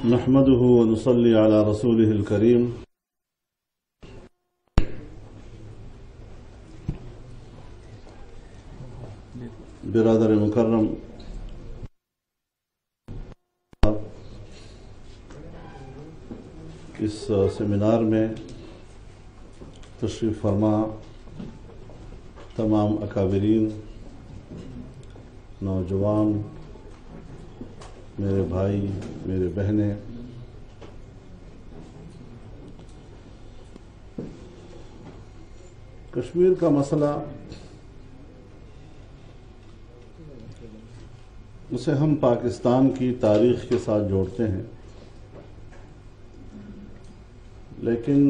نحمده ونصلي على رسوله الكريم برادر مکرم، اس سیمینار میں تشریف فرما تمام اکابرین، نوجوان، میرے بھائی، میرے بہنیں، کشمیر کا مسئلہ اسے ہم پاکستان کی تاریخ کے ساتھ جوڑتے ہیں، لیکن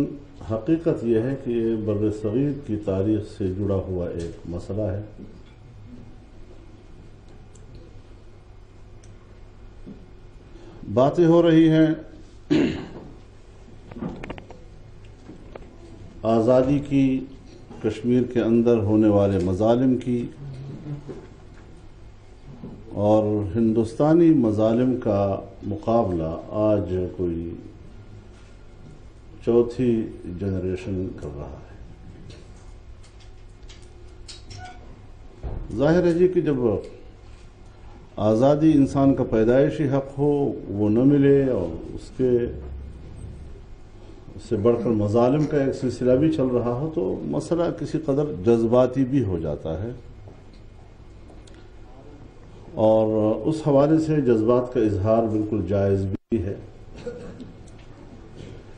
حقیقت یہ ہے کہ یہ بر صغیر کی تاریخ سے جڑا ہوا ایک مسئلہ ہے۔ باتیں ہو رہی ہیں آزادی کی، کشمیر کے اندر ہونے والے مظالم کی، اور ہندوستانی مظالم کا مقابلہ آج کوئی چوتھی جنریشن کر رہا ہے۔ ظاہر ہے جی کہ جب آزادی انسان کا پیدائشی حق ہو، وہ نہ ملے، اور اس سے بڑھ کر مظالم کا ایک سلسلہ بھی چل رہا ہو، تو مسئلہ کسی قدر جذباتی بھی ہو جاتا ہے، اور اس حوالے سے جذبات کا اظہار بالکل جائز بھی ہے۔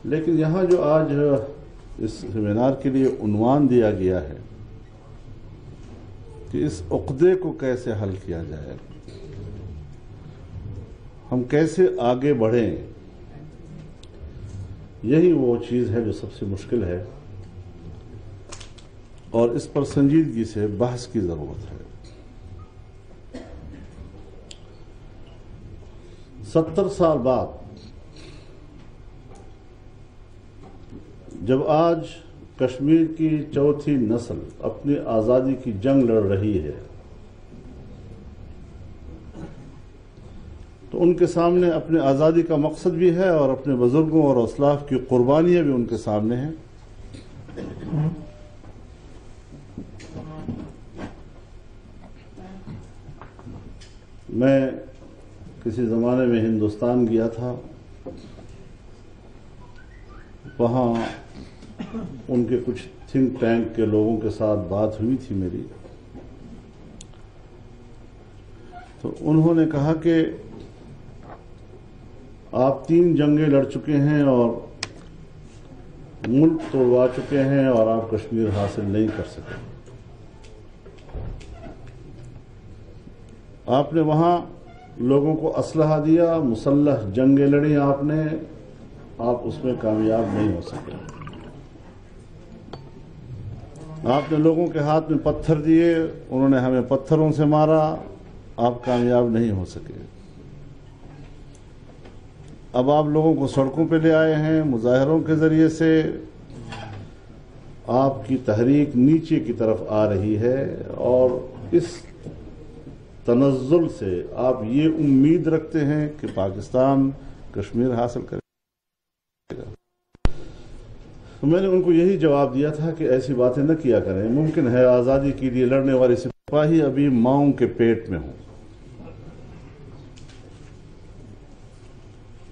لیکن یہاں جو آج اس سیمینار کے لیے عنوان دیا گیا ہے کہ اس عقدے کو کیسے حل کیا جائے، ہم کیسے آگے بڑھیں، یہی وہ چیز ہے جو سب سے مشکل ہے، اور اس پر سنجیدگی سے بحث کی ضرورت ہے۔ 70 سال بعد جب آج کشمیر کی چوتھی نسل اپنی آزادی کی جنگ لڑ رہی ہے، تو ان کے سامنے اپنے آزادی کا مقصد بھی ہے، اور اپنے بزرگوں اور اسلاف کی قربانیاں بھی ان کے سامنے ہیں۔ میں کسی زمانے میں ہندوستان گیا تھا، وہاں ان کے کچھ تھنک ٹینک کے لوگوں کے ساتھ بات ہوئی تھی میری، تو انہوں نے کہا کہ آپ 3 جنگیں لڑ چکے ہیں اور ملک توڑوا چکے ہیں، اور آپ کشمیر حاصل نہیں کر سکے۔ آپ نے وہاں لوگوں کو اسلحہ دیا، مسلح جنگیں لڑیں آپ نے، آپ اس میں کامیاب نہیں ہو سکے۔ آپ نے لوگوں کے ہاتھ میں پتھر دیے، انہوں نے ہمیں پتھروں سے مارا، آپ کامیاب نہیں ہو سکے۔ اب آپ لوگوں کو سڑکوں پہ لے آئے ہیں مظاہروں کے ذریعے سے، آپ کی تحریک نیچے کی طرف آ رہی ہے، اور اس تنزل سے آپ یہ امید رکھتے ہیں کہ پاکستان کشمیر حاصل کرے گا۔ تو میں نے ان کو یہی جواب دیا تھا کہ ایسی باتیں نہ کیا کریں، ممکن ہے آزادی کے لیے لڑنے والے سپاہی ابھی ماؤں کے پیٹ میں ہوں۔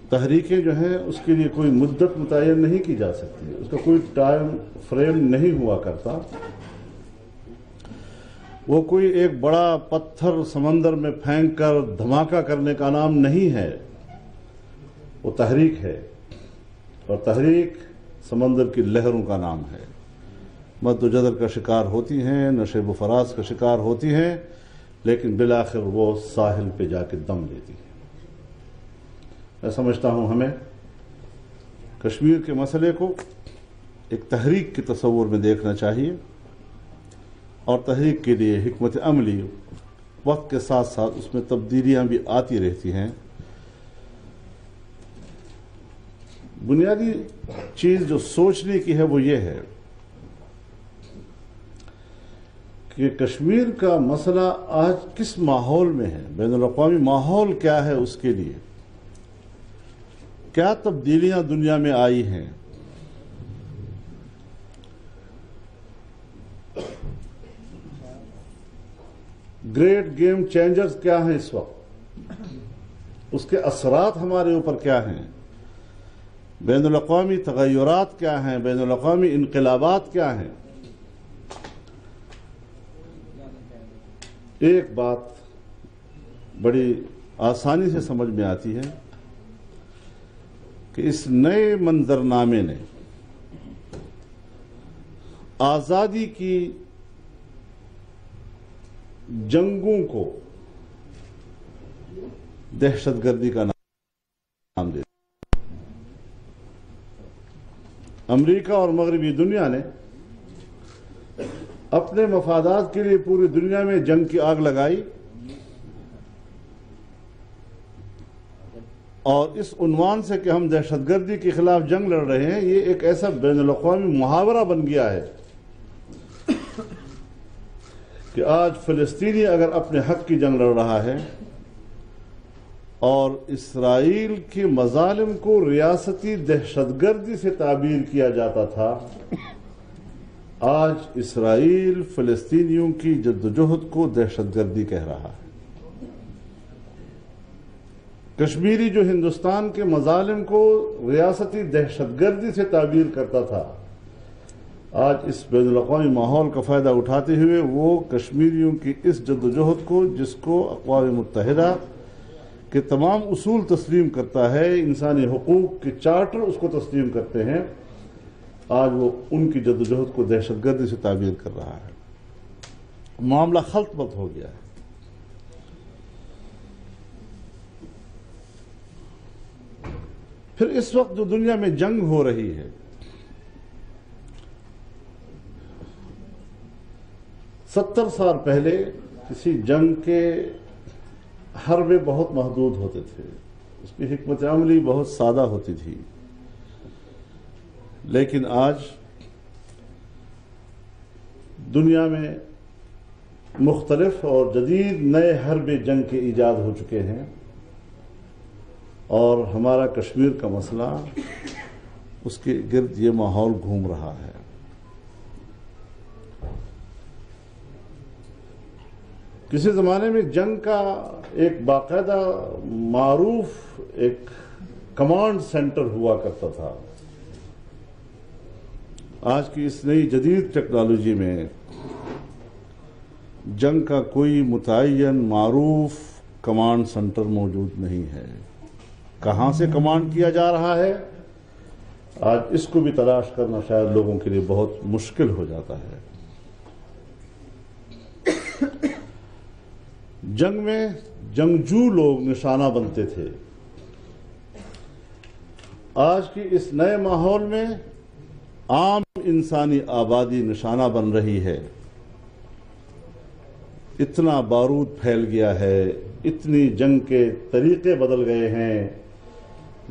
تحریکیں جو ہیں اس کے لیے کوئی مدت متعین نہیں کی جا سکتی، اس کا کوئی ٹائم فریم نہیں ہوا کرتا۔ وہ کوئی ایک بڑا پتھر سمندر میں پھینک کر دھماکہ کرنے کا نام نہیں ہے، وہ تحریک ہے، اور تحریک سمندر کی لہروں کا نام ہے۔ مد و جزر کا شکار ہوتی ہیں، نشیب و فراز کا شکار ہوتی ہیں، لیکن بالآخر وہ ساحل پہ جا کے دم لیتی ہیں۔ میں سمجھتا ہوں ہمیں کشمیر کے مسئلے کو ایک تحریک کے تصور میں دیکھنا چاہیے، اور تحریک کے لیے حکمت عملی وقت کے ساتھ ساتھ اس میں تبدیلیاں بھی آتی رہتی ہیں۔ بنیادی چیز جو سوچنے کی ہے وہ یہ ہے کہ کشمیر کا مسئلہ آج کس ماحول میں ہے، بین الاقوامی ماحول کیا ہے اس کے لیے، کیا تبدیلیاں دنیا میں آئی ہیں. گریٹ گیم چینجرز کیا ہیں اس وقت، اس کے اثرات ہمارے اوپر کیا ہیں، بین الاقوامی تغیرات کیا ہیں، بین الاقوامی انقلابات کیا ہیں. ایک بات بڑی آسانی سے سمجھ میں آتی ہے کہ اس نئے منظرنامے نے آزادی کی جنگوں کو دہشت گردی کا نام دے دیا. امریکہ اور مغربی دنیا نے اپنے مفادات کے لیے پوری دنیا میں جنگ کی آگ لگائی اور اس عنوان سے کہ ہم دہشت گردی کے خلاف جنگ لڑ رہے ہیں، یہ ایک ایسا بین الاقوامی محاورہ بن گیا ہے کہ آج فلسطینی اگر اپنے حق کی جنگ لڑ رہا ہے اور اسرائیل کے مظالم کو ریاستی دہشت گردی سے تعبیر کیا جاتا تھا، آج اسرائیل فلسطینیوں کی جدوجہد کو دہشت گردی کہہ رہا ہے. کشمیری جو ہندوستان کے مظالم کو ریاستی دہشت گردی سے تعبیر کرتا تھا، آج اس بین الاقوامی ماحول کا فائدہ اٹھاتے ہوئے وہ کشمیریوں کی اس جدوجہد کو، جس کو اقوام متحدہ کے تمام اصول تسلیم کرتا ہے، انسانی حقوق کے چارٹر اس کو تسلیم کرتے ہیں، آج وہ ان کی جدوجہد کو دہشت گردی سے تعبیر کر رہا ہے. معاملہ خلط بلط ہو گیا ہے. پھر اس وقت جو دنیا میں جنگ ہو رہی ہے، 70 سال پہلے کسی جنگ کے حربے بہت محدود ہوتے تھے، اس کی حکمت عملی بہت سادہ ہوتی تھی. لیکن آج دنیا میں مختلف اور جدید نئے حربے جنگ کے ایجاد ہو چکے ہیں اور ہمارا کشمیر کا مسئلہ اس کے گرد یہ ماحول گھوم رہا ہے. کسی زمانے میں جنگ کا ایک باقاعدہ معروف ایک کمانڈ سینٹر ہوا کرتا تھا. آج کی اس نئی جدید ٹیکنالوجی میں جنگ کا کوئی متعین معروف کمانڈ سینٹر موجود نہیں ہے. کہاں سے کمانڈ کیا جا رہا ہے، آج اس کو بھی تلاش کرنا شاید لوگوں کے لیے بہت مشکل ہو جاتا ہے. جنگ میں جنگجو لوگ نشانہ بنتے تھے. آج کی اس نئے ماحول میں عام انسانی آبادی نشانہ بن رہی ہے. اتنا بارود پھیل گیا ہے، اتنی جنگ کے طریقے بدل گئے ہیں،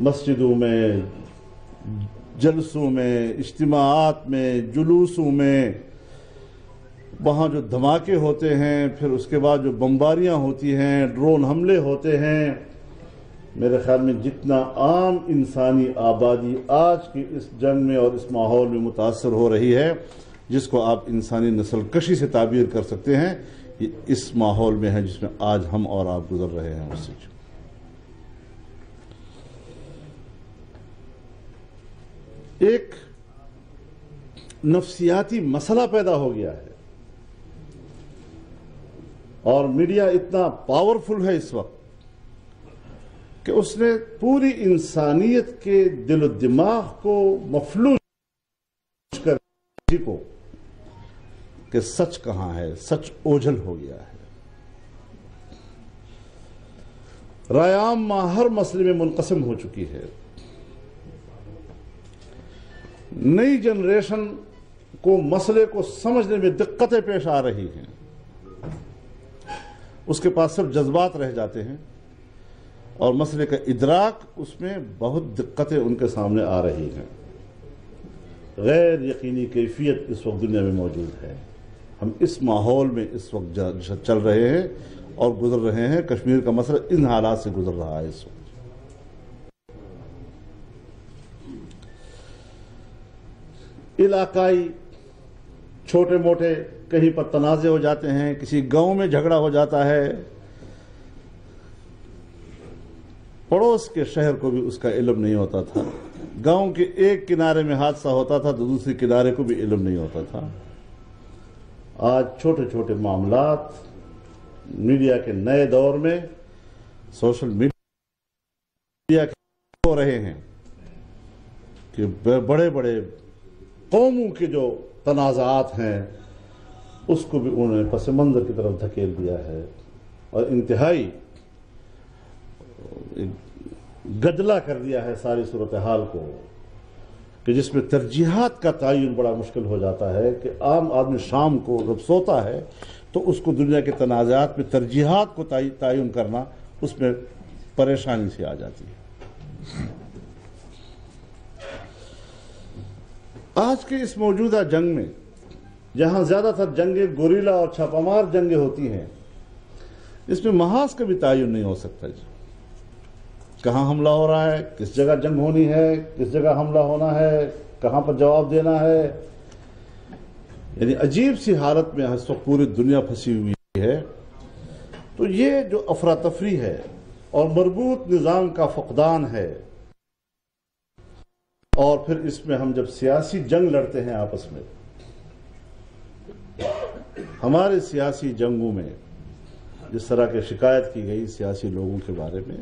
مسجدوں میں، جلسوں میں، اجتماعات میں، جلوسوں میں، وہاں جو دھماکے ہوتے ہیں، پھر اس کے بعد جو بمباریاں ہوتی ہیں، ڈرون حملے ہوتے ہیں. میرے خیال میں جتنا عام انسانی آبادی آج کی اس جنگ میں اور اس ماحول میں متاثر ہو رہی ہے، جس کو آپ انسانی نسل کشی سے تعبیر کر سکتے ہیں، یہ اس ماحول میں ہے جس میں آج ہم اور آپ گزر رہے ہیں. اس سے ایک نفسیاتی مسئلہ پیدا ہو گیا ہے اور میڈیا اتنا پاورفل ہے اس وقت کہ اس نے پوری انسانیت کے دل و دماغ کو مفلوج کر کو کہ سچ کہاں ہے، سچ اوجھل ہو گیا ہے. رائے عامہ ہر مسئلے میں منقسم ہو چکی ہے. نئی جنریشن کو مسئلے کو سمجھنے میں دقتیں پیش آ رہی ہیں. اس کے پاس صرف جذبات رہ جاتے ہیں اور مسئلے کا ادراک اس میں بہت دقتیں ان کے سامنے آ رہی ہیں. غیر یقینی کیفیت اس وقت دنیا میں موجود ہے. ہم اس ماحول میں اس وقت چل رہے ہیں اور گزر رہے ہیں. کشمیر کا مسئلہ ان حالات سے گزر رہا ہے اس وقت. علاقائی چھوٹے موٹے کہیں پر تنازع ہو جاتے ہیں، کسی گاؤں میں جھگڑا ہو جاتا ہے، پڑوس کے شہر کو بھی اس کا علم نہیں ہوتا تھا، گاؤں کے ایک کنارے میں حادثہ ہوتا تھا تو دوسرے کنارے کو بھی علم نہیں ہوتا تھا۔ آج چھوٹے چھوٹے معاملات میڈیا کے نئے دور میں سوشل میڈیا کے ہو رہے ہیں کہ بڑے بڑے قوموں کے جو تنازعات ہیں اس کو بھی انہوں نے پس منظر کی طرف دھکیل دیا ہے اور انتہائی گدلا کر دیا ہے ساری صورتحال کو، کہ جس میں ترجیحات کا تعین بڑا مشکل ہو جاتا ہے کہ عام آدمی شام کو جب سوتا ہے تو اس کو دنیا کے تنازعات میں ترجیحات کو تعین کرنا اس میں پریشانی سے آ جاتی ہے۔ آج کے اس موجودہ جنگ میں جہاں زیادہ تر جنگیں گوریلا اور چھاپہ مار جنگیں ہوتی ہیں، اس میں محاذ کا بھی تعین نہیں ہو سکتا جی، کہاں حملہ ہو رہا ہے، کس جگہ جنگ ہونی ہے، کس جگہ حملہ ہونا ہے، کہاں پر جواب دینا ہے۔ یعنی عجیب سی حالت میں اس وقت پوری دنیا پھنسی ہوئی ہے۔ تو یہ جو افراتفری ہے اور مربوط نظام کا فقدان ہے، اور پھر اس میں ہم جب سیاسی جنگ لڑتے ہیں آپس میں، ہمارے سیاسی جنگوں میں جس طرح کی شکایت کی گئی سیاسی لوگوں کے بارے میں،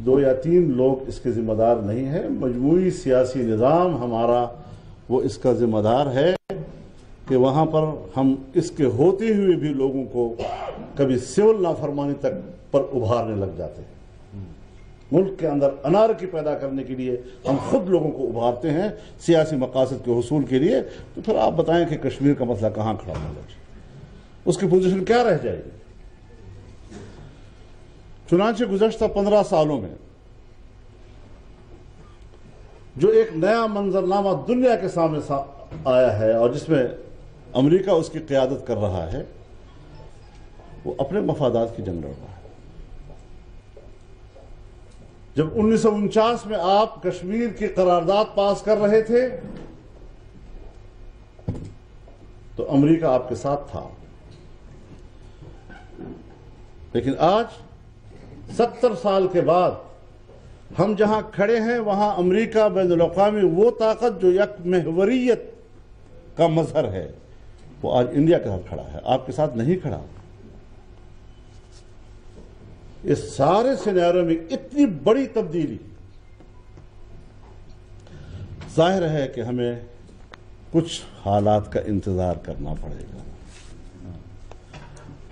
2 یا 3 لوگ اس کے ذمہ دار نہیں ہیں، مجموعی سیاسی نظام ہمارا وہ اس کا ذمہ دار ہے کہ وہاں پر ہم اس کے ہوتے ہوئے بھی لوگوں کو کبھی سول نافرمانی تک پر ابھارنے لگ جاتے ہیں۔ ملک کے اندر انارکی پیدا کرنے کے لیے ہم خود لوگوں کو ابھارتے ہیں سیاسی مقاصد کے حصول کے لیے۔ تو پھر آپ بتائیں کہ کشمیر کا مسئلہ کہاں کھڑا ہوگا، اس کی پوزیشن کیا رہ جائے گی؟ چنانچہ گزشتہ 15 سالوں میں جو ایک نیا منظرنامہ دنیا کے سامنے آیا ہے اور جس میں امریکہ اس کی قیادت کر رہا ہے، وہ اپنے مفادات کی جنگ لڑ رہا ہے۔ جب 1949 میں آپ کشمیر کی قرارداد پاس کر رہے تھے تو امریکہ آپ کے ساتھ تھا، لیکن آج 70 سال کے بعد ہم جہاں کھڑے ہیں وہاں امریکہ بین الاقوامی وہ طاقت جو یک محوریت کا مظہر ہے، وہ آج انڈیا کے ساتھ کھڑا ہے، آپ کے ساتھ نہیں کھڑا۔ اس سارے سینیریو میں اتنی بڑی تبدیلی، ظاہر ہے کہ ہمیں کچھ حالات کا انتظار کرنا پڑے گا۔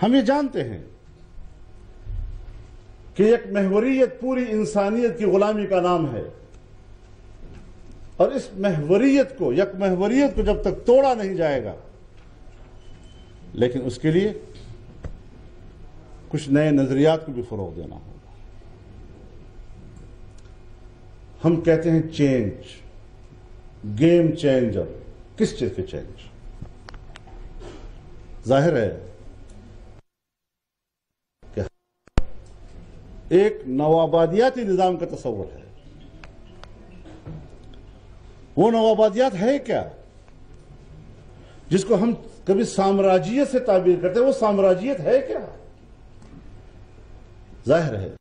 ہم یہ جانتے ہیں کہ ایک محوریت پوری انسانیت کی غلامی کا نام ہے، اور اس محوریت کو، یک محوریت کو جب تک توڑا نہیں جائے گا، لیکن اس کے لیے کچھ نئے نظریات کو بھی فروغ دینا ہوگا۔ ہم کہتے ہیں چینج، گیم چینجر، کس چیز کے چینج؟ ظاہر ہے کہ ایک نوآبادیاتی نظام کا تصور ہے۔ وہ نوآبادیات ہے کیا جس کو ہم کبھی سامراجیت سے تعبیر کرتے ہیں؟ وہ سامراجیت ہے کیا؟ ظاہر ہے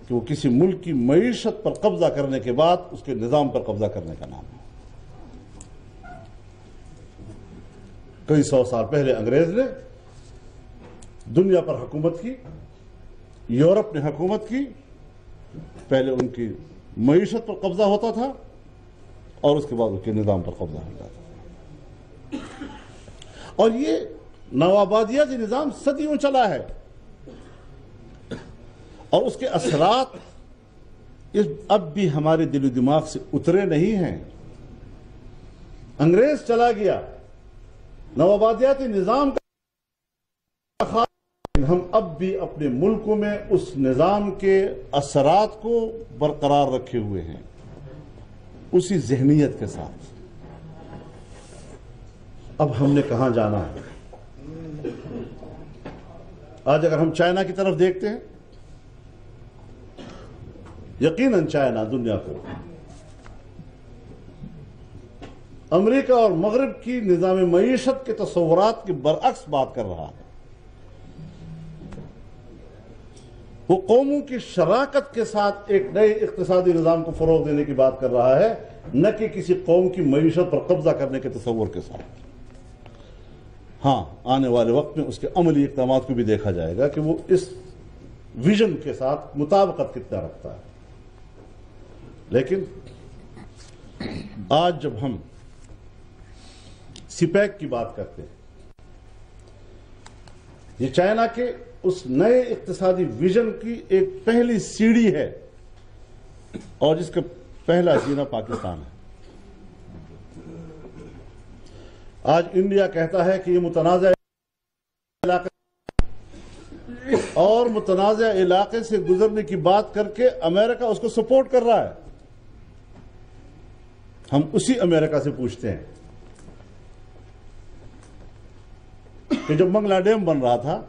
کہ وہ کسی ملک کی معیشت پر قبضہ کرنے کے بعد اس کے نظام پر قبضہ کرنے کا نام ہے۔ کئی 100 سال پہلے انگریز نے دنیا پر حکومت کی، یورپ نے حکومت کی، پہلے ان کی معیشت پر قبضہ ہوتا تھا اور اس کے بعد ان کے نظام پر قبضہ ہوتا تھا، اور یہ نوآبادیاتی نظام صدیوں چلا ہے، اور اس کے اثرات اب بھی ہمارے دل و دماغ سے اترے نہیں ہیں۔ انگریز چلا گیا، نوآبادیاتی نظام کا، ہم اب بھی اپنے ملکوں میں اس نظام کے اثرات کو برقرار رکھے ہوئے ہیں، اسی ذہنیت کے ساتھ۔ اب ہم نے کہاں جانا ہے؟ آج اگر ہم چائنا کی طرف دیکھتے ہیں، یقیناً چائنا دنیا کو امریکہ اور مغرب کی نظام معیشت کے تصورات کے برعکس بات کر رہا ہے. وہ قوموں کی شراکت کے ساتھ ایک نئے اقتصادی نظام کو فروغ دینے کی بات کر رہا ہے، نہ کہ کسی قوم کی معیشت پر قبضہ کرنے کے تصور کے ساتھ. ہاں، آنے والے وقت میں اس کے عملی اقدامات کو بھی دیکھا جائے گا کہ وہ اس ویژن کے ساتھ مطابقت کتنا رکھتا ہے. لیکن آج جب ہم سپیک کی بات کرتے ہیں، یہ چائنا کے اس نئے اقتصادی ویژن کی ایک پہلی سیڑھی ہے اور جس کا پہلا زینہ پاکستان ہے. آج انڈیا کہتا ہے کہ یہ متنازع علاقہ اور متنازع علاقے سے گزرنے کی بات کر کے امریکہ اس کو سپورٹ کر رہا ہے. ہم اسی امریکہ سے پوچھتے ہیں کہ جب منگلا ڈیم بن رہا تھا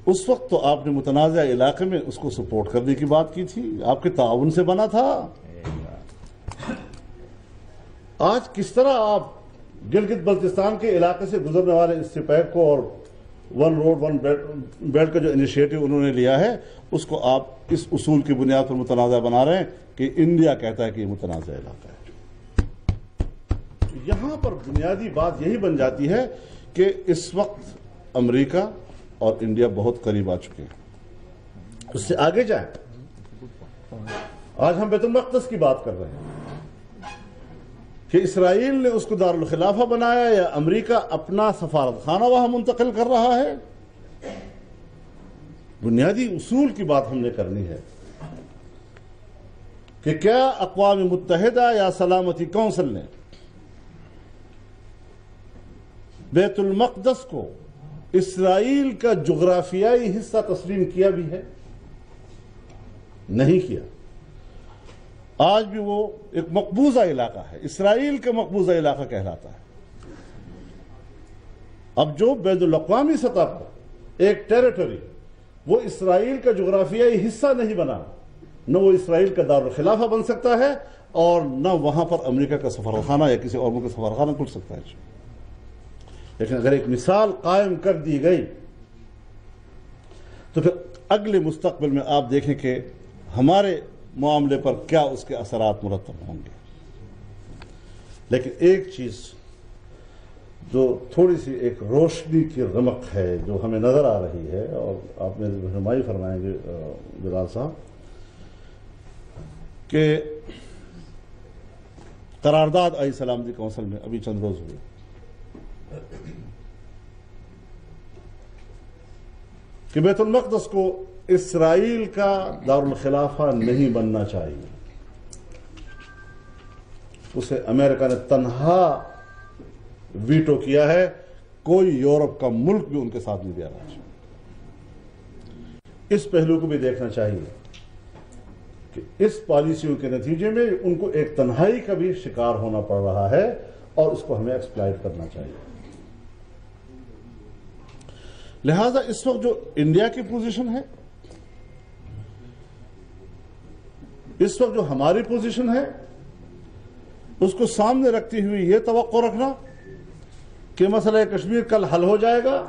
اس وقت تو آپ نے متنازع علاقے میں اس کو سپورٹ کرنے کی بات کی تھی، آپ کے تعاون سے بنا تھا. آج کس طرح آپ گلگت بلتستان کے علاقے سے گزرنے والے اس سپیک کو اور ون روڈ ون بیلٹ کا جو انیشیٹو انہوں نے لیا ہے اس کو آپ اس اصول کی بنیاد پر متنازع بنا رہے ہیں کہ انڈیا کہتا ہے کہ یہ متنازع علاقہ ہے. یہاں پر بنیادی بات یہی بن جاتی ہے کہ اس وقت امریکہ اور انڈیا بہت قریب آ چکے ہیں. اس سے آگے جائیں، آج ہم بیت المقدس کی بات کر رہے ہیں کہ اسرائیل نے اس کو دارالخلافہ بنایا یا امریکہ اپنا سفارت خانہ وہاں منتقل کر رہا ہے. بنیادی اصول کی بات ہم نے کرنی ہے کہ کیا اقوام متحدہ یا سلامتی کونسل نے بیت المقدس کو اسرائیل کا جغرافیائی حصہ تسلیم کیا بھی ہے؟ نہیں کیا. آج بھی وہ ایک مقبوضہ علاقہ ہے، اسرائیل کا مقبوضہ علاقہ کہلاتا ہے. اب جو بین الاقوامی سطح پر ایک ٹیریٹری وہ اسرائیل کا جغرافیائی حصہ نہیں بنا، نہ وہ اسرائیل کا دارالخلافہ بن سکتا ہے اور نہ وہاں پر امریکہ کا سفارتخانہ یا کسی اور ملک کا سفارتخانہ کھل سکتا ہے. لیکن اگر ایک مثال قائم کر دی گئی تو پھر اگلے مستقبل میں آپ دیکھیں کہ ہمارے معاملے پر کیا اس کے اثرات مرتب ہوں گے. لیکن ایک چیز جو تھوڑی سی ایک روشنی کی رمق ہے جو ہمیں نظر آ رہی ہے، اور آپ میری رہنمائی فرمائیں گے بلال صاحب، کہ قرارداد آئی سلامتی کونسل میں ابھی چند روز ہوئے. کہ بیت المقدس کو اسرائیل کا دارالخلافہ نہیں بننا چاہیے. اسے امریکہ نے تنہا ویٹو کیا ہے، کوئی یورپ کا ملک بھی ان کے ساتھ نہیں دے رہا. اس پہلو کو بھی دیکھنا چاہیے کہ اس پالیسیوں کے نتیجے میں ان کو ایک تنہائی کا بھی شکار ہونا پڑ رہا ہے اور اس کو ہمیں ایکسپلائٹ کرنا چاہیے. لہذا اس وقت جو انڈیا کی پوزیشن ہے، اس وقت جو ہماری پوزیشن ہے، اس کو سامنے رکھتی ہوئی یہ توقع رکھنا کہ مسئلہ کشمیر کل حل ہو جائے گا.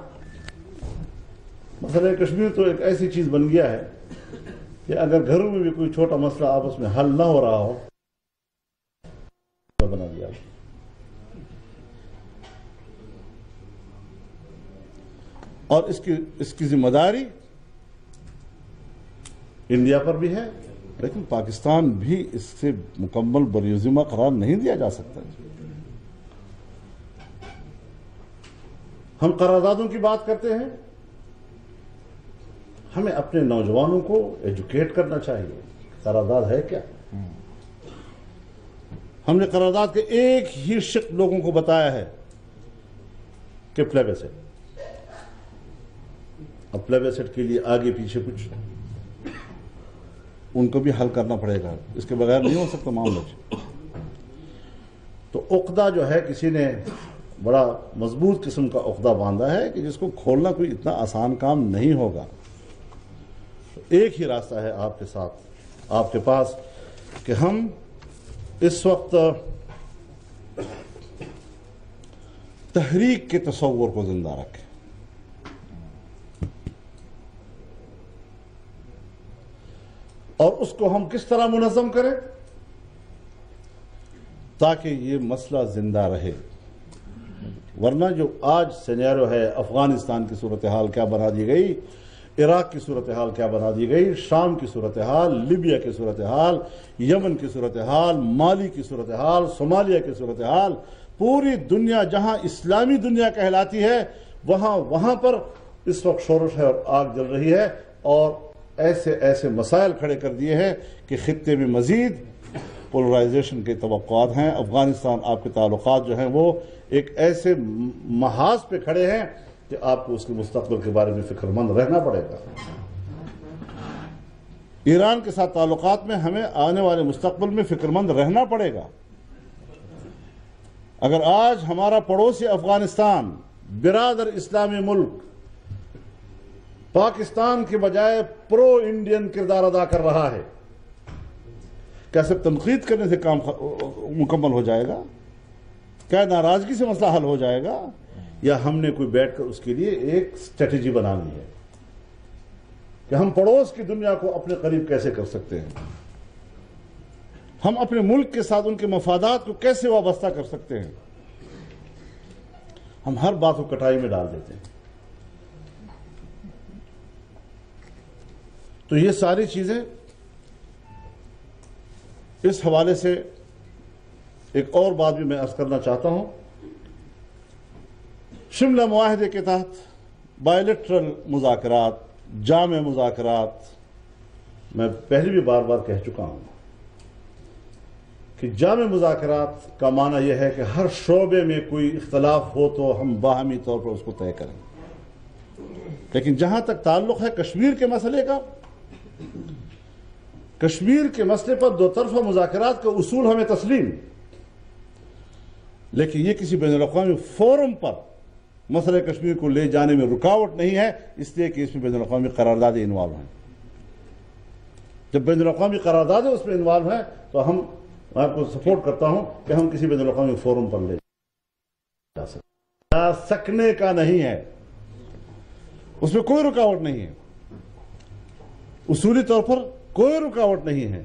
مسئلہ کشمیر تو ایک ایسی چیز بن گیا ہے کہ اگر گھروں میں بھی کوئی چھوٹا مسئلہ آپس میں حل نہ ہو رہا ہو بنا دیا. اور اس کی ذمہ داری انڈیا پر بھی ہے، لیکن پاکستان بھی اس سے مکمل بری ذمہ قرار نہیں دیا جا سکتا. ہم قراردادوں کی بات کرتے ہیں، ہمیں اپنے نوجوانوں کو ایجوکیٹ کرنا چاہیے. قرارداد ہے کیا؟ ہم نے قرارداد کے ایک ہی شق لوگوں کو بتایا ہے کہ پلیبیسٹ. اب پلیبیسٹ کے لیے آگے پیچھے کچھ ان کو بھی حل کرنا پڑے گا، اس کے بغیر نہیں ہو سکتا معاملہ. تو عقدہ جو ہے کسی نے بڑا مضبوط قسم کا عقدہ باندھا ہے کہ جس کو کھولنا کوئی اتنا آسان کام نہیں ہوگا. ایک ہی راستہ ہے آپ کے ساتھ، آپ کے پاس، کہ ہم اس وقت تحریک کے تصور کو زندہ رکھے، اور اس کو ہم کس طرح منظم کریں تاکہ یہ مسئلہ زندہ رہے۔ ورنہ جو آج سینیریو ہے، افغانستان کی صورتحال کیا بنا دی گئی، عراق کی صورتحال کیا بنا دی گئی، شام کی صورتحال، لیبیا کی صورتحال، یمن کی صورتحال، مالی کی صورتحال، صومالیہ کی صورتحال، پوری دنیا جہاں اسلامی دنیا کہلاتی ہے وہاں پر اس وقت شورش ہے اور آگ جل رہی ہے، اور ایسے مسائل کھڑے کر دیے ہیں کہ خطے میں مزید پولرائزیشن کے توقعات ہیں۔ افغانستان آپ کے تعلقات جو ہیں وہ ایک ایسے محاذ پہ کھڑے ہیں کہ آپ کو اس کے مستقبل کے بارے میں فکر مند رہنا پڑے گا۔ ایران کے ساتھ تعلقات میں ہمیں آنے والے مستقبل میں فکر مند رہنا پڑے گا۔ اگر آج ہمارا پڑوسی افغانستان برادر اسلامی ملک پاکستان کے بجائے پرو انڈین کردار ادا کر رہا ہے، کیا صرف تنقید کرنے سے کام مکمل ہو جائے گا؟ کیا ناراضگی سے مسئلہ حل ہو جائے گا؟ یا ہم نے کوئی بیٹھ کر اس کے لیے ایک اسٹریٹجی بنانی ہے کہ ہم پڑوس کی دنیا کو اپنے قریب کیسے کر سکتے ہیں، ہم اپنے ملک کے ساتھ ان کے مفادات کو کیسے وابستہ کر سکتے ہیں؟ ہم ہر بات کو کٹائی میں ڈال دیتے ہیں۔ تو یہ ساری چیزیں اس حوالے سے ایک اور بات بھی میں عرض کرنا چاہتا ہوں۔ شملہ معاہدے کے تحت بائیلیٹرل مذاکرات، جامع مذاکرات، میں پہلے بھی بار بار کہہ چکا ہوں کہ جامع مذاکرات کا معنی یہ ہے کہ ہر شعبے میں کوئی اختلاف ہو تو ہم باہمی طور پر اس کو طے کریں، لیکن جہاں تک تعلق ہے کشمیر کے مسئلے کا، کشمیر کے مسئلے پر دو طرفہ مذاکرات کا اصول ہمیں تسلیم، لیکن یہ کسی بین الاقوامی فورم پر مسئلہ کشمیر کو لے جانے میں رکاوٹ نہیں ہے، اس لیے کہ اس میں بین الاقوامی قراردادیں انوالو ہیں۔ جب بین الاقوامی قراردادیں اس میں انوالو ہیں تو میں آپ کو سپورٹ کرتا ہوں کہ ہم کسی بین الاقوامی فورم پر لے جا سکنے کا نہیں ہے، اس میں کوئی رکاوٹ نہیں ہے، اصولی طور پر کوئی رکاوٹ نہیں ہے،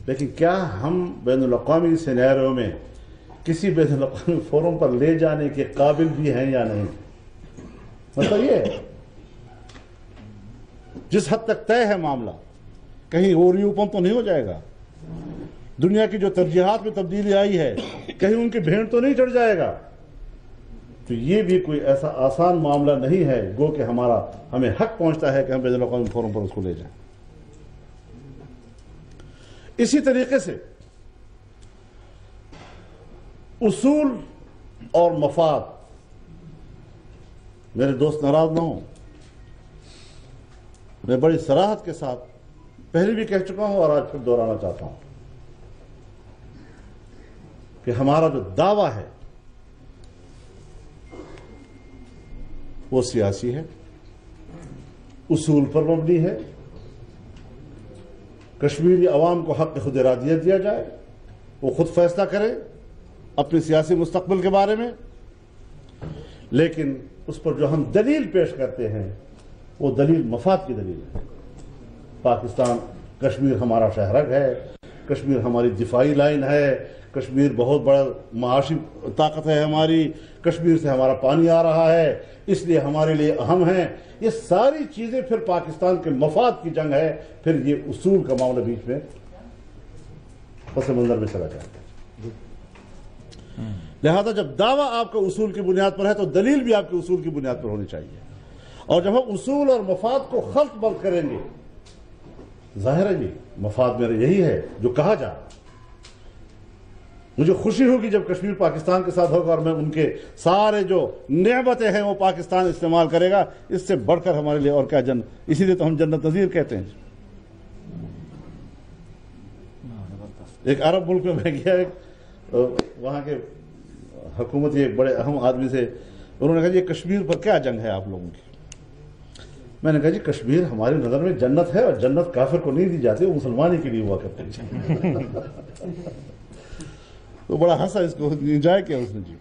لیکن کیا ہم بین الاقوامی سینیریو میں کسی بین الاقوامی فورم پر لے جانے کے قابل بھی ہیں یا نہیں؟ مطلب یہ ہے جس حد تک طے ہے معاملہ، کہیں اوری اوپن تو نہیں ہو جائے گا، دنیا کی جو ترجیحات میں تبدیلی آئی ہے کہیں ان کی بھینٹ تو نہیں چڑھ جائے گا۔ تو یہ بھی کوئی ایسا آسان معاملہ نہیں ہے گو کہ ہمیں حق پہنچتا ہے کہ ہم بین الاقوامی فورم پر اس کو لے جائیں۔ اسی طریقے سے اصول اور مفاد، میرے دوست ناراض نہ ہوں، میں بڑی صراحت کے ساتھ پہلے بھی کہہ چکا ہوں اور آج پھر دہرانا چاہتا ہوں کہ ہمارا جو دعویٰ ہے وہ سیاسی ہے، اصول پر مبنی ہے، کشمیری عوام کو حق خود ارادیت دیا جائے، وہ خود فیصلہ کرے اپنے سیاسی مستقبل کے بارے میں، لیکن اس پر جو ہم دلیل پیش کرتے ہیں وہ دلیل مفاد کی دلیل ہے۔ پاکستان، کشمیر ہمارا شہرگ ہے، کشمیر ہماری دفاعی لائن ہے، کشمیر بہت بڑا معاشی طاقت ہے ہماری، کشمیر سے ہمارا پانی آ رہا ہے، اس لیے ہمارے لیے اہم ہیں۔ یہ ساری چیزیں پھر پاکستان کے مفاد کی جنگ ہے، پھر یہ اصول کا معاملہ بیچ میں پس منظر میں چلا جاتا ہے۔ لہذا جب دعویٰ آپ کا اصول کی بنیاد پر ہے تو دلیل بھی آپ کے اصول کی بنیاد پر ہونی چاہیے، اور جب ہم اصول اور مفاد کو خلط بلط کریں گے، ظاہر ہے جی مفاد میرا یہی ہے جو کہا جا رہا ہے۔ مجھے خوشی ہوگی جب کشمیر پاکستان کے ساتھ ہوگا اور میں ان کے سارے جو نعمتیں ہیں وہ پاکستان استعمال کرے گا، اس سے بڑھ کر ہمارے لیے اور کیا اسی لیے تو ہم جنت نظیر کہتے ہیں۔ ایک عرب ملک میں گیا، ایک وہاں کے حکومتی ایک بڑے اہم آدمی سے انہوں نے کہا جی کشمیر پر کیا جنگ ہے آپ لوگوں کی؟ میں نے کہا جی کشمیر ہماری نظر میں جنت ہے، اور جنت کافر کو نہیں دی جاتی، وہ مسلمانی کے لیے ہوا کرتی ہے۔ تو بڑا ہنسا، اس کو انجوائے کیا اس نے جی.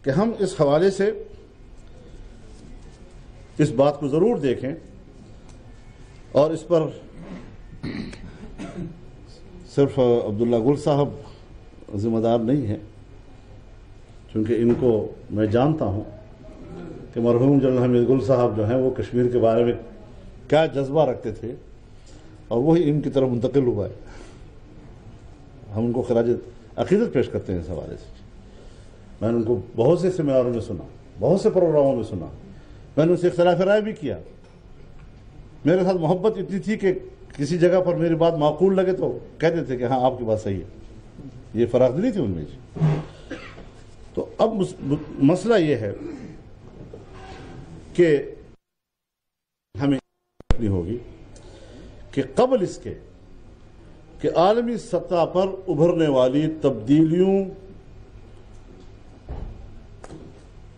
کہ ہم اس حوالے سے اس بات کو ضرور دیکھیں، اور اس پر صرف عبداللہ گل صاحب ذمہ دار نہیں ہیں، چونکہ ان کو میں جانتا ہوں کہ مرحوم جنرل حمید گل صاحب جو ہیں وہ کشمیر کے بارے میں کیا جذبہ رکھتے تھے، اور وہی ان کی طرف منتقل ہوا ہے. ہم ان کو خراج عقیدت پیش کرتے ہیں اس حوالے سے. میں نے ان کو بہت سے سیمیناروں میں سنا، بہت سے پروگراموں میں سنا، میں نے ان سے اختلاف رائے بھی کیا. میرے ساتھ محبت اتنی تھی کہ کسی جگہ پر میری بات معقول لگے تو کہتے تھے کہ ہاں آپ کی بات صحیح ہے. یہ فراخ دلی تھی ان میں جی. تو اب مسئلہ یہ ہے کہ ہمیں رکھنی ہوگی کہ قبل اس کے کہ عالمی سطح پر ابھرنے والی تبدیلیوں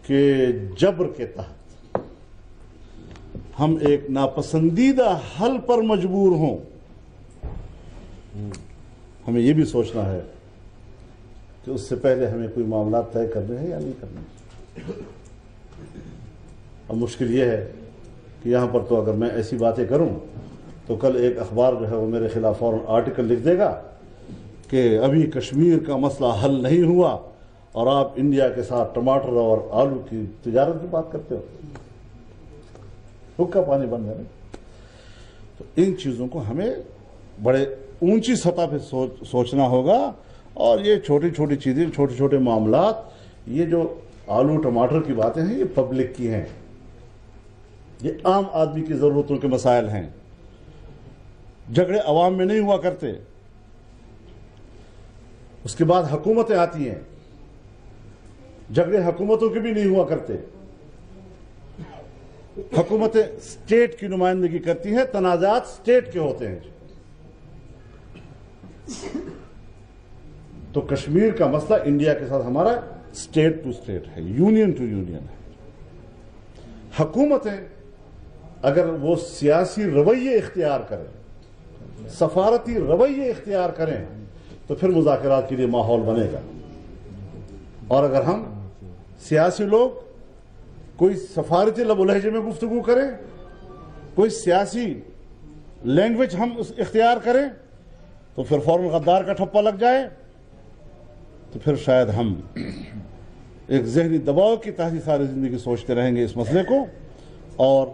کے جبر کے تحت ہم ایک ناپسندیدہ حل پر مجبور ہوں. ہمیں یہ بھی سوچنا ہے کہ اس سے پہلے ہمیں کوئی معاملات طے کرنے ہیں یا نہیں کرنے. اب مشکل یہ ہے کہ یہاں پر تو اگر میں ایسی باتیں کروں تو کل ایک اخبار جو ہے وہ میرے خلاف فوراً آرٹیکل لکھ دے گا کہ ابھی کشمیر کا مسئلہ حل نہیں ہوا اور آپ انڈیا کے ساتھ ٹماٹر اور آلو کی تجارت کی بات کرتے ہو. حکا پانی بن جائے. تو ان چیزوں کو ہمیں بڑے اونچی سطح پہ سوچنا ہوگا، اور یہ چھوٹی چھوٹی چیزیں، چھوٹے چھوٹے معاملات، یہ جو آلو ٹماٹر کی باتیں ہیں یہ پبلک کی ہیں، یہ عام آدمی کی ضرورتوں کے مسائل ہیں. جھگڑے عوام میں نہیں ہوا کرتے. اس کے بعد حکومتیں آتی ہیں، جھگڑے حکومتوں کے بھی نہیں ہوا کرتے. حکومتیں اسٹیٹ کی نمائندگی کرتی ہیں، تنازعات اسٹیٹ کے ہوتے ہیں. تو کشمیر کا مسئلہ انڈیا کے ساتھ ہمارا اسٹیٹ ٹو اسٹیٹ ہے، یونین ٹو یونین ہے. حکومتیں اگر وہ سیاسی رویے اختیار کریں، سفارتی رویے اختیار کریں، تو پھر مذاکرات کے لیے ماحول بنے گا. اور اگر ہم سیاسی لوگ کوئی سفارتی لب و لہجے میں گفتگو کریں، کوئی سیاسی لینگویج ہم اختیار کریں، تو پھر فوراً غدار کا ٹھپا لگ جائے، تو پھر شاید ہم ایک ذہنی دباؤ کی تحت ساری زندگی سوچتے رہیں گے اس مسئلے کو. اور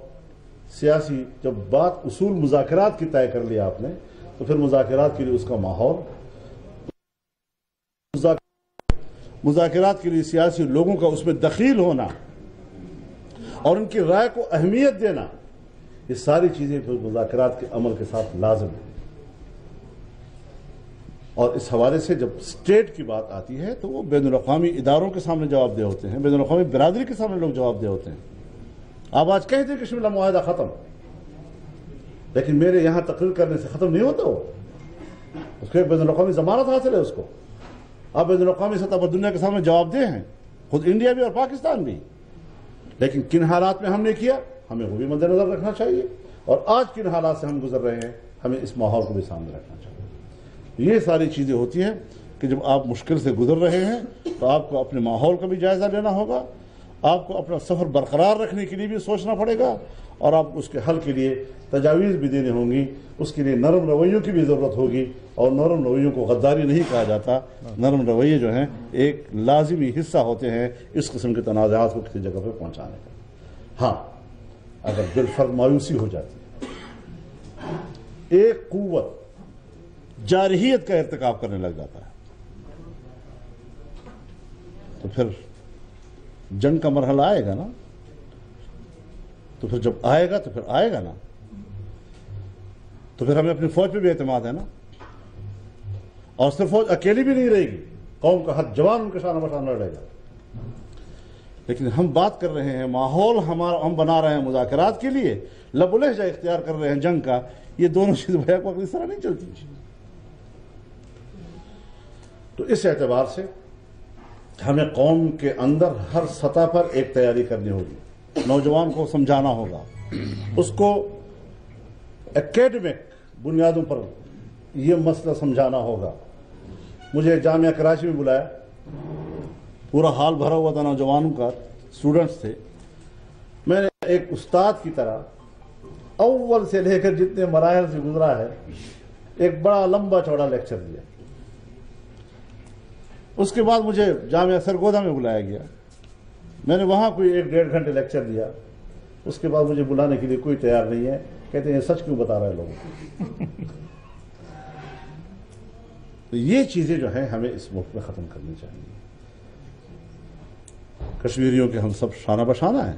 سیاسی جب بات اصول مذاکرات کی طے کر لیا آپ نے، تو پھر مذاکرات کے لیے اس کا ماحول، مذاکرات کے لیے سیاسی لوگوں کا اس میں دخیل ہونا اور ان کی رائے کو اہمیت دینا، یہ ساری چیزیں پھر مذاکرات کے عمل کے ساتھ لازم ہیں. اور اس حوالے سے جب اسٹیٹ کی بات آتی ہے تو وہ بین الاقوامی اداروں کے سامنے جواب دہ ہوتے ہیں، بین الاقوامی برادری کے سامنے لوگ جواب دہ ہوتے ہیں. آپ آج کہتے ہیں کہ شملہ معاہدہ ختم، لیکن میرے یہاں تقریر کرنے سے ختم نہیں ہوتا. وہ اس کو ایک بین الاقوامی ضمانت حاصل ہے. اس کو آپ بین الاقوامی سطح پر دنیا کے سامنے جواب دہ ہیں، خود انڈیا بھی اور پاکستان بھی. لیکن کن حالات میں ہم نے کیا، ہمیں وہ بھی مد نظر رکھنا چاہیے. اور آج کن حالات سے ہم گزر رہے ہیں، ہمیں اس ماحول کو بھی سامنے رکھنا چاہیے. یہ ساری چیزیں ہوتی ہیں کہ جب آپ مشکل سے گزر رہے ہیں تو آپ کو اپنے ماحول کا بھی جائزہ لینا ہوگا، آپ کو اپنا سفر برقرار رکھنے کے لیے بھی سوچنا پڑے گا، اور آپ کو اس کے حل کے لیے تجاویز بھی دینے ہوں گی. اس کے لیے نرم رویوں کی بھی ضرورت ہوگی، اور نرم رویوں کو غداری نہیں کہا جاتا. نرم رویے جو ہیں ایک لازمی حصہ ہوتے ہیں اس قسم کے تنازعات کو کسی جگہ پہ پہنچانے کا. ہاں، اگر بالفرض مایوسی ہو جاتی ہے، ایک قوت جارحیت کا ارتکاب کرنے لگ جاتا ہے، تو پھر جنگ کا مرحلہ آئے گا نا. تو پھر جب آئے گا تو پھر آئے گا نا، تو پھر ہمیں اپنی فوج پہ بھی اعتماد ہے نا. اور صرف فوج اکیلی بھی نہیں رہے گی، قوم کا ہر جوان ان کے شانہ بشانہ لڑے گا. لیکن ہم بات کر رہے ہیں ماحول ہم بنا رہے ہیں مذاکرات کے لیے، لب و لہجہ اختیار کر رہے ہیں جنگ کا. یہ دونوں چیزیں بیک وقت اس طرح نہیں چلتی. تو اس اعتبار سے ہمیں قوم کے اندر ہر سطح پر ایک تیاری کرنی ہوگی. نوجوان کو سمجھانا ہوگا، اس کو اکیڈمک بنیادوں پر یہ مسئلہ سمجھانا ہوگا. مجھے جامعہ کراچی میں بلایا, پورا ہال بھرا ہوا تھا نوجوانوں کا, اسٹوڈنٹس تھے. میں نے ایک استاد کی طرح اول سے لے کر جتنے مراحل سے گزرا ہے ایک بڑا لمبا چوڑا لیکچر دیا. اس کے بعد مجھے جامعہ سرگودا میں بلایا گیا. میں نے وہاں کوئی 1-1.5 گھنٹے لیکچر دیا. اس کے بعد مجھے بلانے کے لیے کوئی تیار نہیں ہے. کہتے ہیں سچ کیوں بتا رہے ہیں لوگوں کو. تو یہ چیزیں جو ہیں ہمیں اس ملک میں ختم کرنی چاہیے. کشمیریوں کے ہم سب شانہ بشانہ ہیں,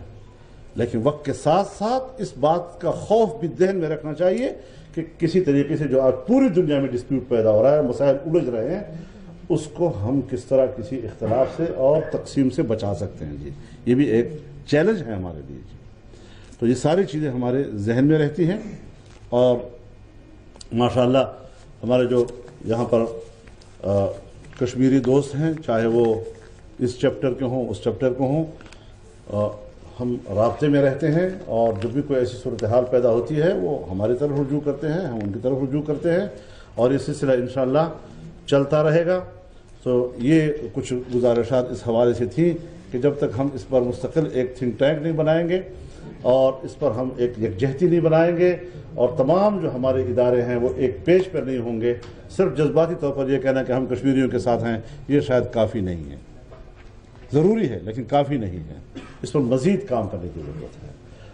لیکن وقت کے ساتھ ساتھ اس بات کا خوف بھی ذہن میں رکھنا چاہیے کہ کسی طریقے سے جو آج پوری دنیا میں ڈسپیوٹ پیدا ہو رہا ہے, مسائل الجھ رہے ہیں, اس کو ہم کس طرح کسی اختلاف سے اور تقسیم سے بچا سکتے ہیں. جی یہ بھی ایک چیلنج ہے ہمارے لیے. جی تو یہ ساری چیزیں ہمارے ذہن میں رہتی ہیں. اور ماشاءاللہ ہمارے جو یہاں پر کشمیری دوست ہیں, چاہے وہ اس چیپٹر کے ہوں اس چیپٹر کو ہوں, ہم رابطے میں رہتے ہیں. اور جب بھی کوئی ایسی صورتحال پیدا ہوتی ہے وہ ہماری طرف رجوع کرتے ہیں, ہم ان کی طرف رجوع کرتے ہیں, اور یہ سلسلہ انشاءاللہ چلتا رہے گا. تو یہ کچھ گزارشات اس حوالے سے تھیں کہ جب تک ہم اس پر مستقل ایک تھنک ٹینک نہیں بنائیں گے اور اس پر ہم ایک یکجہتی نہیں بنائیں گے اور تمام جو ہمارے ادارے ہیں وہ ایک پیج پر نہیں ہوں گے, صرف جذباتی طور پر یہ کہنا کہ ہم کشمیریوں کے ساتھ ہیں, یہ شاید کافی نہیں ہے. ضروری ہے لیکن کافی نہیں ہے. اس پر مزید کام کرنے کی ضرورت ہے.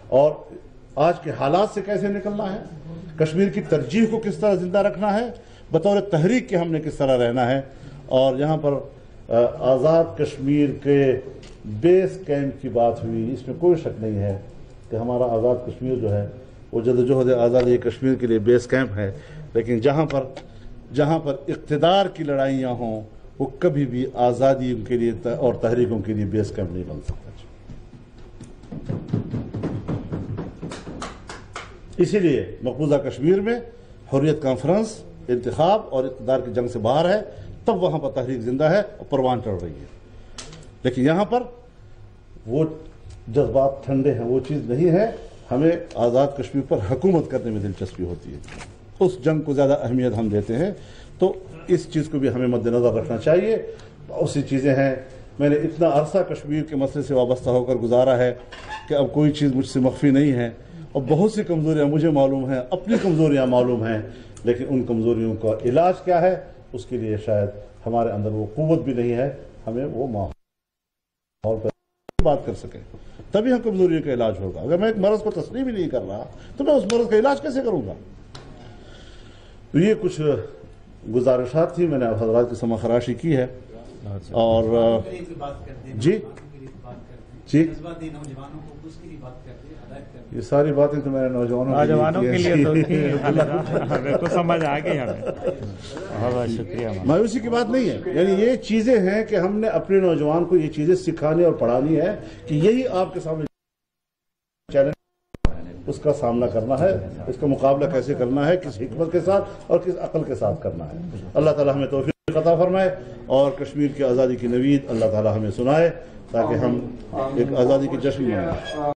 اور آج کے حالات سے کیسے نکلنا ہے, کشمیر کی ترجیح کو کس طرح زندہ رکھنا ہے, بطور تحریک کے ہم نے کس طرح رہنا ہے. اور یہاں پر آزاد کشمیر کے بیس کیمپ کی بات ہوئی, اس میں کوئی شک نہیں ہے کہ ہمارا آزاد کشمیر جو ہے وہ جدوجہد آزادی کشمیر کے لیے بیس کیمپ ہے. لیکن جہاں پر اقتدار کی لڑائیاں ہوں وہ کبھی بھی آزادی کے لیے اور تحریکوں کے لیے بیس کیمپ نہیں بن سکتا. اسی لیے مقبوضہ کشمیر میں حریت کانفرنس انتخاب اور اقتدار کی جنگ سے باہر ہے, تب وہاں پر تحریک زندہ ہے اور پروان چڑھ رہی ہے. لیکن یہاں پر وہ جذبات ٹھنڈے ہیں, وہ چیز نہیں ہے. ہمیں آزاد کشمیر پر حکومت کرنے میں دلچسپی ہوتی ہے, اس جنگ کو زیادہ اہمیت ہم دیتے ہیں. تو اس چیز کو بھی ہمیں مد نظر رکھنا چاہیے. بہت سی چیزیں ہیں, میں نے اتنا عرصہ کشمیر کے مسئلے سے وابستہ ہو کر گزارا ہے کہ اب کوئی چیز مجھ سے مخفی نہیں ہے, اور بہت سی کمزوریاں مجھے معلوم ہیں, اپنی کمزوریاں معلوم ہیں. لیکن ان کمزوریوں کا علاج کیا ہے, اس کے لیے شاید ہمارے اندر وہ قوت بھی نہیں ہے, ہمیں وہ ماحول پر بات کر سکیں, تبھی ہم کمزوریوں کا علاج ہوگا. اگر میں ایک مرض کو تسلیم ہی نہیں کر رہا تو میں اس مرض کا علاج کیسے کروں گا. تو یہ کچھ گزارشات تھی, میں نے حضرات کی سماع خراشی کی ہے. اور جی یہ ساری باتیں تو میں نے نوجوانوں کے لیے تو سمجھ آ گئی ہمیں. بہت شکریہ. مایوسی کی بات نہیں ہے, یعنی یہ چیزیں ہیں کہ ہم نے اپنے نوجوان کو یہ چیزیں سکھانی اور پڑھانی ہے کہ یہی آپ کے سامنے چیلنج, اس کا سامنا کرنا ہے, اس کا مقابلہ کیسے کرنا ہے, کس حکمت کے ساتھ اور کس عقل کے ساتھ کرنا ہے. اللہ تعالیٰ ہمیں توفیق عطا فرمائے اور کشمیر کی آزادی کی نوید اللہ تعالیٰ ہمیں سنائے تاکہ ہم ایک آزادی کی جشن منائیں.